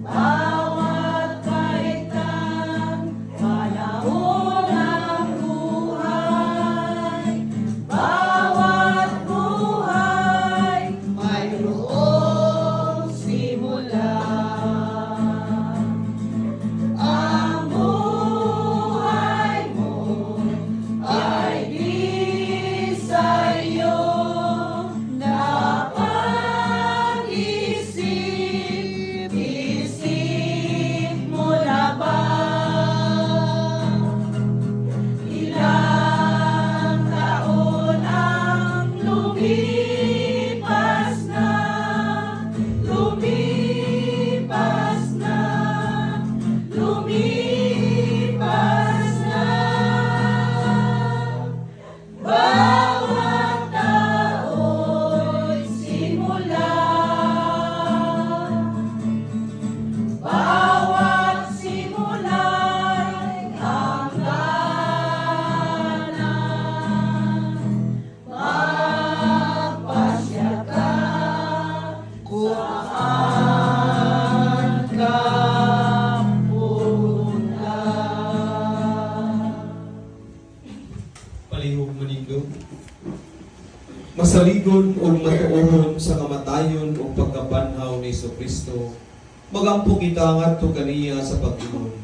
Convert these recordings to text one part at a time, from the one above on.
Bawat kaitan, panahon ng buhay, bawat buhay, mayroong simula. Ang buhay mo ay di sa'yo napag-isip. Isip mo na ba ilang taon ang lumipas na, lumipas na, lumipas na. Bawat tao'y simula. Bawat simula'y hangganan. Magpasya ka saan ka punta. Palihog manindog. Masaligon o matuohon sa kamatayon o pagkabanhaw ni Jesucristo, magampo kita ngadto kaniya sa Pag-ingon.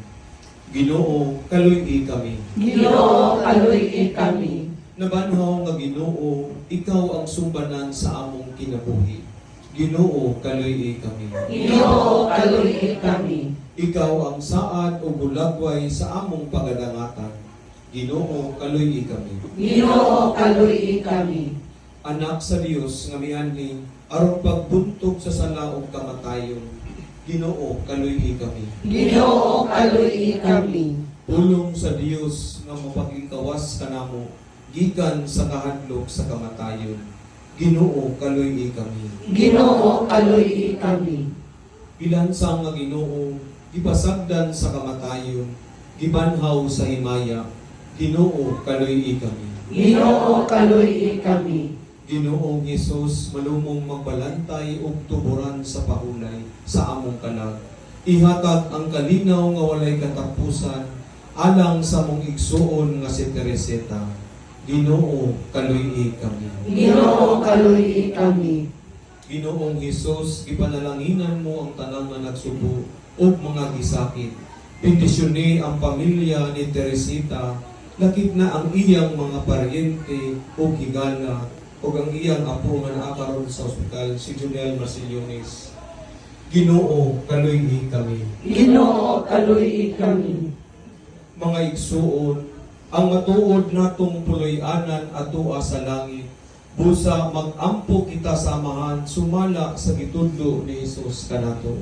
Ginoo, kaluy kami. Ginoo, kaluy kami. Nabanhaw nga Ginoo, ikaw ang sumbanan sa among kinabuhi. Ginoo, kaluy kami. Ginoo, kaluy kami. Ikaw ang saad o bulagway sa among pagadangatan. Ginoo, kaluy kami. Ginoo, kaluy kami. Anak sa Dios nga mianhi aron pagbuntog sa sala ug kamatayon. Ginoo, kaluy kami. Ginoo, kaluy kami. Pulong sa Dios nga mapagikawas kanamo gikan sa kahadlok sa kamatayon. Ginoo, kaluy kami. Ginoo, kaluy kami. Ilansang nga Ginoo, gipasagdan sa kamatayon, gibanhaw sa himaya. Ginoo, kaluy kami. Ginoo, kaluy kami. Ginoong Hesus, malumong magbalantay ug tuburan sa pahulay sa among kalag. Ihatag ang kalinaw nga walay katapusan alang sa mong igsuon nga si Teresita. Ginoo, kaluy kami. Ginoo, kaluy kami. Ginoong Hesus, ipanalanginan mo ang tanang nga nagsubo ug mga gisakit. Bendisyone ang pamilya ni Teresita, lakip na ang iyang mga paryente ug higala ug ang iyang apo nga naa karon sa ospital, si Junel Marcillones. Ginoo, kaluy kami. Ginoo, kaluy kami. Mga igsuon, ang matuod natong puloy-anan atua sa langit, busa mag-ampo kita samahan sumala sa gitudlo ni Hesus kanato.